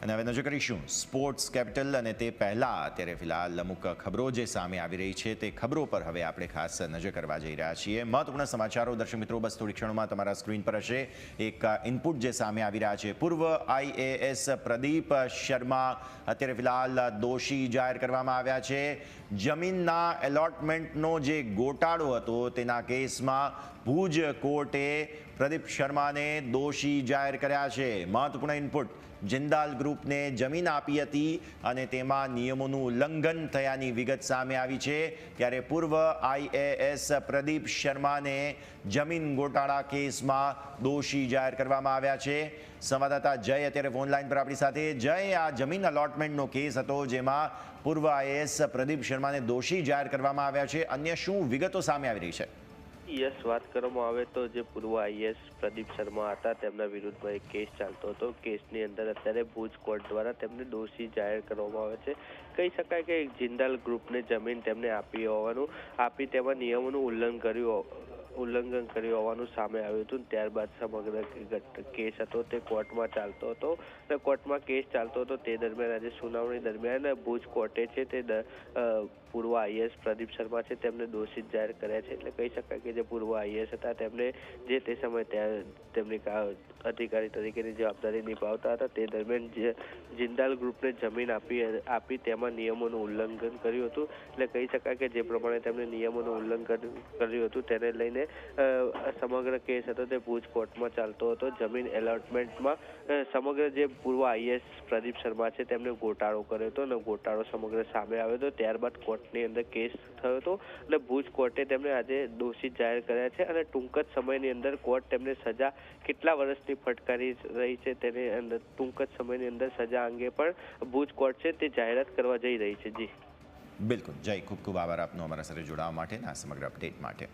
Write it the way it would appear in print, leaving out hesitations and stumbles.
અને હવે નજર કરીશું સ્પોર્ટ્સ કેપિટલ અને તે પહેલાં અત્યારે ફિલહાલ અમુક ખબરો જે સામે આવી રહી છે તે ખબરો પર હવે આપણે ખાસ નજર કરવા જઈ રહ્યા છીએ। મહત્વપૂર્ણ સમાચારો દર્શક મિત્રો બસ થોડી ક્ષણોમાં તમારા સ્ક્રીન પર હશે। એક ઇનપુટ જે સામે આવી રહ્યા છે, પૂર્વ આઈએએસ પ્રદીપ શર્મા અત્યારે ફિલહાલ દોષી જાહેર કરવામાં આવ્યા છે। જમીનના એલોટમેન્ટનો જે ગોટાળો હતો તેના કેસમાં ભુજ કોર્ટે પ્રદીપ શર્માને દોષી જાહેર કર્યા છે। મહત્વપૂર્ણ ઇનપુટ, જિંદાલ ગ્રુપને જમીન આપી હતી અને તેમાં નિયમોનું ઉલ્લંઘન થયાની વિગત સામે આવી છે। ત્યારે પૂર્વ આઈએએસ પ્રદીપ શર્માને જમીન ગોટાળા કેસમાં દોષી જાહેર કરવામાં આવ્યા છે। સંવાદદાતા જય અત્યારે ફોન લાઈન પર આપણી સાથે। જય, આ જમીન અલોટમેન્ટનો કેસ હતો જેમાં પૂર્વ આઈએએસ પ્રદીપ શર્માને દોષી જાહેર કરવામાં આવ્યા છે, અન્ય શું વિગતો સામે આવી રહી છે? યસ, વાત કરવામાં આવે તો જે પૂર્વ આઈએએસ પ્રદીપ શર્મા હતા તેમના વિરુદ્ધમાં એક કેસ ચાલતો હતો। કેસની અંદર અત્યારે ભુજ કોર્ટ દ્વારા તેમને દોષી જાહેર કરવામાં આવે છે। કહી શકાય કે જિંદાલ ગ્રુપને જમીન તેમને આપી તેમાં નિયમોનું ઉલ્લંઘન કર્યું હોવાનું સામે આવ્યું હતું। ત્યારબાદ સમગ્ર કેસ હતો તે કોર્ટમાં ચાલતો હતો અને કોર્ટમાં કેસ ચાલતો હતો તે દરમિયાન આજે સુનાવણી દરમિયાન ભુજ કોર્ટે છે તે પૂર્વ આઈએએસ પ્રદીપ શર્મા છે તેમને દોષિત જાહેર કર્યા છે। એટલે કહી શકાય કે જે પૂર્વ આઈએએસ હતા તેમને જે તે સમયે તેમની અધિકારી તરીકેની જવાબદારી નિભાવતા હતા તે દરમિયાન જિંદાલ ગ્રુપને જમીન આપી તેમાં નિયમોનું ઉલ્લંઘન કર્યું હતું। એટલે કહી શકાય કે જે પ્રમાણે તેમણે નિયમોનું ઉલ્લંઘન કર્યું હતું તેને લઈને સમગ્ર કેસ હતો તે ભુજ કોર્ટમાં ચાલતો હતો। જમીન એલોટમેન્ટમાં સમગ્ર જે પૂર્વ આઈએએસ પ્રદીપ શર્મા છે તેમને ગોટાળો કર્યો હતો અને ગોટાળો સમગ્ર સામે આવ્યો હતો। ત્યારબાદ કોર્ટની અંદર કેસ થયો હતો અને ભુજ કોર્ટે તેમને આજે દોષિત જાહેર કર્યા છે અને ટૂંક જ સમયની અંદર કોર્ટ તેમને સજા કેટલા વર્ષની ફટકારી રહી છે તેની અંદર ટૂંક જ સમયની અંદર સજા અંગે પણ ભુજ કોર્ટ છે તે જાહેરાત કરવા જઈ રહી છે। જી બિલકુલ જય, ખૂબ ખૂબ આભાર આપનો અમારા સાથે જોડાવા માટે અને આ સમગ્ર અપડેટ માટે।